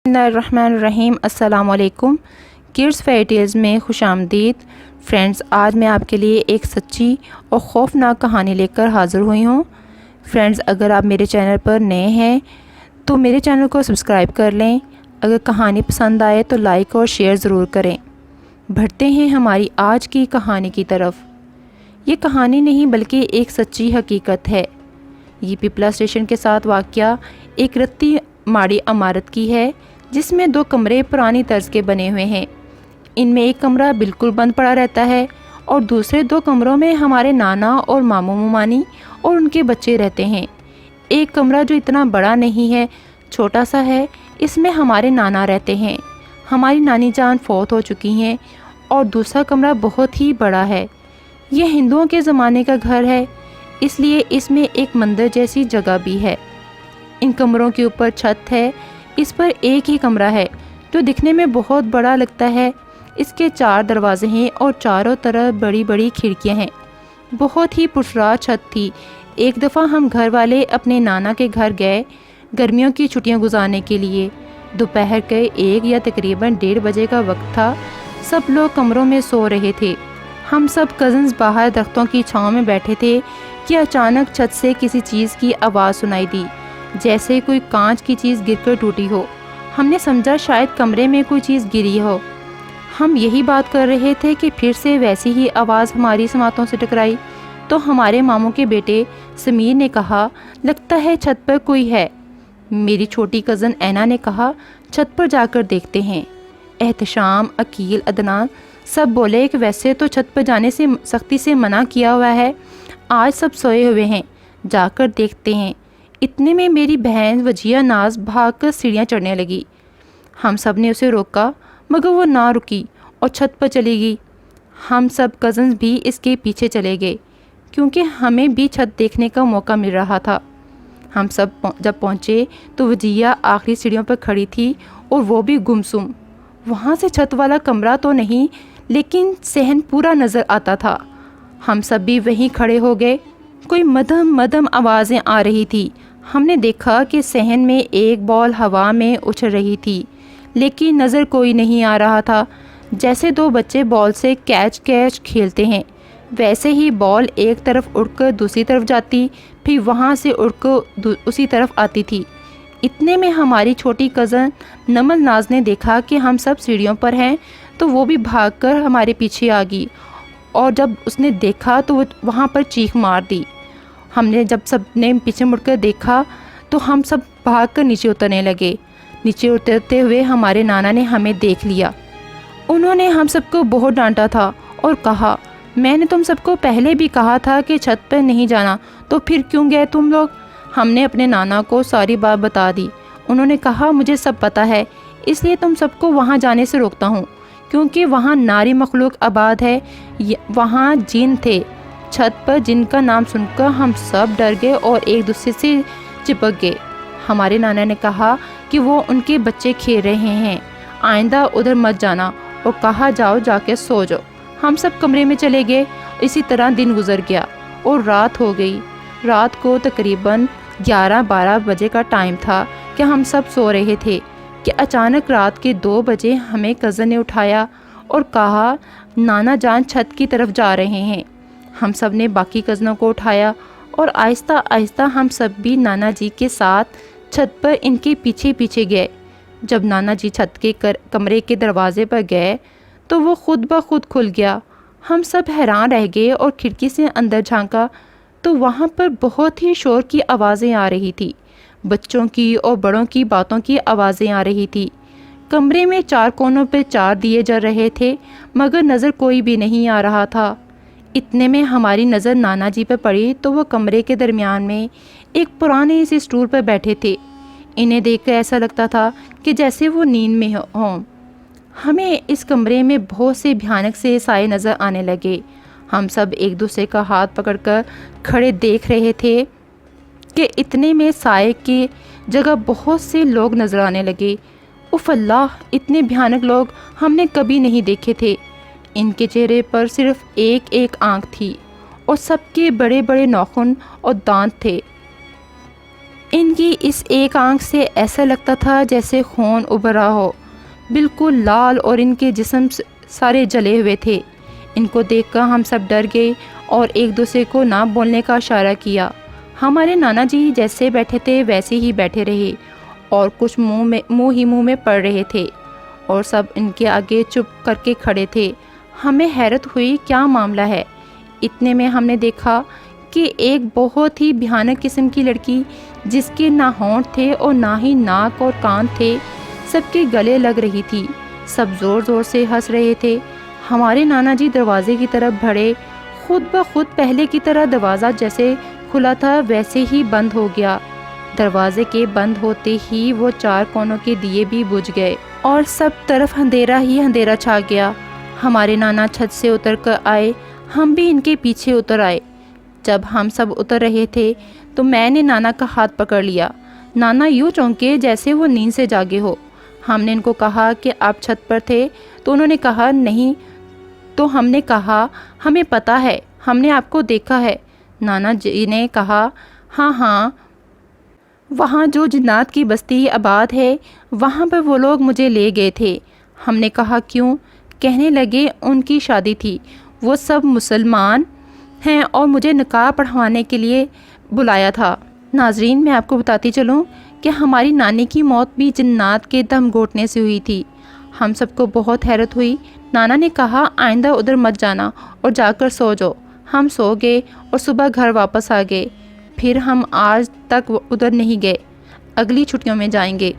بسم اللہ الرحمن الرحیم۔ السلام علیکم۔ کڈس فیری ٹیلز میں خوش آمدید فرینڈز۔ آج میں آپ کے لیے ایک سچی اور خوفناک کہانی لے کر حاضر ہوئی ہوں۔ فرینڈز، اگر آپ میرے چینل پر نئے ہیں تو میرے چینل کو سبسکرائب کر لیں۔ اگر کہانی پسند آئے تو لائک اور شیئر ضرور کریں۔ بڑھتے ہیں ہماری آج کی کہانی کی طرف۔ یہ کہانی نہیں بلکہ ایک سچی حقیقت ہے۔ یہ پیپلا اسٹیشن کے ساتھ واقعہ ایک رتی ماڑی عمارت کی ہے جس میں 2 کمرے پرانی طرز کے بنے ہوئے ہیں۔ ان میں ایک کمرہ بالکل بند پڑا رہتا ہے اور دوسرے 2 کمروں میں ہمارے نانا اور ماموں ممانی اور ان کے بچے رہتے ہیں۔ ایک کمرہ جو اتنا بڑا نہیں ہے، چھوٹا سا ہے، اس میں ہمارے نانا رہتے ہیں۔ ہماری نانی جان فوت ہو چکی ہیں اور دوسرا کمرہ بہت ہی بڑا ہے۔ یہ ہندوؤں کے زمانے کا گھر ہے، اس لیے اس میں ایک مندر جیسی جگہ بھی ہے۔ ان کمروں کے اوپر چھت ہے، اس پر ایک ہی کمرہ ہے جو دکھنے میں بہت بڑا لگتا ہے۔ اس کے 4 دروازے ہیں اور چاروں طرف بڑی بڑی کھڑکیاں ہیں۔ بہت ہی پراسرار چھت تھی۔ ایک دفعہ ہم گھر والے اپنے نانا کے گھر گئے گرمیوں کی چھٹیاں گزارنے کے لیے۔ دوپہر کے 1 یا تقریباً 1:30 بجے کا وقت تھا۔ سب لوگ کمروں میں سو رہے تھے۔ ہم سب کزنز باہر درختوں کی چھاؤں میں بیٹھے تھے کہ اچانک چھت سے کسی چیز کی آواز سنائی دی، جیسے کوئی کانچ کی چیز گر کر ٹوٹی ہو۔ ہم نے سمجھا شاید کمرے میں کوئی چیز گری ہو۔ ہم یہی بات کر رہے تھے کہ پھر سے ویسی ہی آواز ہماری سماعتوں سے ٹکرائی تو ہمارے ماموں کے بیٹے سمیر نے کہا، لگتا ہے چھت پر کوئی ہے۔ میری چھوٹی کزن اینا نے کہا، چھت پر جا کر دیکھتے ہیں۔ احتشام، عقیل، عدنان سب بولے کہ ویسے تو چھت پر جانے سے سختی سے منع کیا ہوا ہے، آج سب سوئے ہوئے ہیں، جا کر دیکھتے ہیں۔ اتنے میں میری بہن وجیہ ناز بھاگ کر سیڑھیاں چڑھنے لگی۔ ہم سب نے اسے روکا مگر وہ نہ رکی اور چھت پر چلی گئی۔ ہم سب کزنز بھی اس کے پیچھے چلے گئے کیونکہ ہمیں بھی چھت دیکھنے کا موقع مل رہا تھا۔ ہم سب جب پہنچے تو وجیہ آخری سیڑھیوں پر کھڑی تھی اور وہ بھی گمسم۔ وہاں سے چھت والا کمرہ تو نہیں لیکن صحن پورا نظر آتا تھا۔ ہم سب بھی وہیں کھڑے ہو گئے۔ کوئی مدھم مدھم آوازیں آ رہی تھی۔ ہم نے دیکھا کہ صحن میں ایک بال ہوا میں اچھل رہی تھی لیکن نظر کوئی نہیں آ رہا تھا۔ جیسے 2 بچے بال سے کیچ کھیلتے ہیں ویسے ہی بال ایک طرف اڑ کر دوسری طرف جاتی، پھر وہاں سے اڑ کر اسی طرف آتی تھی۔ اتنے میں ہماری چھوٹی کزن نمل ناز نے دیکھا کہ ہم سب سیڑھیوں پر ہیں تو وہ بھی بھاگ کر ہمارے پیچھے آ گئی اور جب اس نے دیکھا تو وہ وہاں پر چیخ مار دی۔ ہم نے جب سب نے پیچھے مڑ کر دیکھا تو ہم سب بھاگ کر نیچے اترنے لگے۔ نیچے اترتے ہوئے ہمارے نانا نے ہمیں دیکھ لیا۔ انہوں نے ہم سب کو بہت ڈانٹا تھا اور کہا، میں نے تم سب کو پہلے بھی کہا تھا کہ چھت پر نہیں جانا، تو پھر کیوں گئے تم لوگ؟ ہم نے اپنے نانا کو ساری بات بتا دی۔ انہوں نے کہا، مجھے سب پتہ ہے، اس لیے تم سب کو وہاں جانے سے روکتا ہوں کیونکہ وہاں ناری مخلوق آباد ہے، وہاں جن تھے۔ چھت پر جن کا نام سن کر ہم سب ڈر گئے اور ایک دوسرے سے چپک گئے۔ ہمارے نانا نے کہا کہ وہ ان کے بچے کھیل رہے ہیں، آئندہ ادھر مت جانا، اور کہا جاؤ جا کے سو جاؤ۔ ہم سب کمرے میں چلے گئے۔ اسی طرح دن گزر گیا اور رات ہو گئی۔ رات کو تقریباً 11-12 بجے کا ٹائم تھا کہ ہم سب سو رہے تھے کہ اچانک رات کے 2 بجے ہمیں کزن نے اٹھایا اور کہا، نانا جان چھت کی طرف جا رہے ہیں۔ ہم سب نے باقی کزنوں کو اٹھایا اور آہستہ آہستہ ہم سب بھی نانا جی کے ساتھ چھت پر ان کے پیچھے پیچھے گئے۔ جب نانا جی چھت کے کمرے کے دروازے پر گئے تو وہ خود بخود کھل گیا۔ ہم سب حیران رہ گئے اور کھڑکی سے اندر جھانکا تو وہاں پر بہت ہی شور کی آوازیں آ رہی تھی، بچوں کی اور بڑوں کی باتوں کی آوازیں آ رہی تھی۔ کمرے میں 4 کونوں پہ 4 دیے جل رہے تھے مگر نظر کوئی بھی نہیں آ رہا تھا۔ اتنے میں ہماری نظر نانا جی پہ پڑی تو وہ کمرے کے درمیان میں ایک پرانے سے اسٹول پر بیٹھے تھے۔ انہیں دیکھ کر ایسا لگتا تھا کہ جیسے وہ نیند میں ہوں۔ ہمیں اس کمرے میں بہت سے بھیانک سے سائے نظر آنے لگے۔ ہم سب ایک دوسرے کا ہاتھ پکڑ کر کھڑے دیکھ رہے تھے کہ اتنے میں سائے کی جگہ بہت سے لوگ نظر آنے لگے۔ اف اللہ، اتنے بھیانک لوگ ہم نے کبھی نہیں دیکھے تھے۔ ان کے چہرے پر صرف ایک آنکھ تھی اور سب کے بڑے بڑے ناخن اور دانت تھے۔ ان کی اس ایک آنکھ سے ایسا لگتا تھا جیسے خون ابھرا ہو، بالکل لال، اور ان کے جسم سارے جلے ہوئے تھے۔ ان کو دیکھ کر ہم سب ڈر گئے اور ایک دوسرے کو نہ بولنے کا اشارہ کیا۔ ہمارے نانا جی جیسے بیٹھے تھے ویسے ہی بیٹھے رہے اور کچھ منہ میں پڑ رہے تھے، اور سب ان کے آگے چپ کر کے کھڑے تھے۔ ہمیں حیرت ہوئی کیا معاملہ ہے۔ اتنے میں ہم نے دیکھا کہ ایک بہت ہی بھیانک قسم کی لڑکی، جس کے نہ ہونٹ تھے اور نہ ہی ناک اور کان تھے، سب کے گلے لگ رہی تھی۔ سب زور زور سے ہنس رہے تھے۔ ہمارے نانا جی دروازے کی طرف بڑھے، خود بخود پہلے کی طرح دروازہ جیسے کھلا تھا ویسے ہی بند ہو گیا۔ دروازے کے بند ہوتے ہی وہ چار کونوں کے دیے بھی بجھ گئے اور سب طرف اندھیرا ہی اندھیرا چھا گیا۔ ہمارے نانا چھت سے اتر کر آئے، ہم بھی ان کے پیچھے اتر آئے۔ جب ہم سب اتر رہے تھے تو میں نے نانا کا ہاتھ پکڑ لیا۔ نانا یوں چونکے جیسے وہ نیند سے جاگے ہو۔ ہم نے ان کو کہا کہ آپ چھت پر تھے، تو انہوں نے کہا نہیں، تو ہم نے کہا ہمیں پتہ ہے، ہم نے آپ کو دیکھا ہے۔ نانا جی نے کہا ہاں ہاں، وہاں جو جنات کی بستی آباد ہے وہاں پر وہ لوگ مجھے لے گئے تھے۔ ہم نے کہا کیوں؟ کہنے لگے ان کی شادی تھی، وہ سب مسلمان ہیں اور مجھے نکاح پڑھوانے کے لیے بلایا تھا۔ ناظرین، میں آپ کو بتاتی چلوں کہ ہماری نانی کی موت بھی جنات کے دم گھونٹنے سے ہوئی تھی۔ ہم سب کو بہت حیرت ہوئی۔ نانا نے کہا آئندہ ادھر مت جانا اور جا کر سو جاؤ۔ ہم سو گئے اور صبح گھر واپس آ گئے۔ پھر ہم آج تک ادھر نہیں گئے، اگلی چھٹیوں میں جائیں گے۔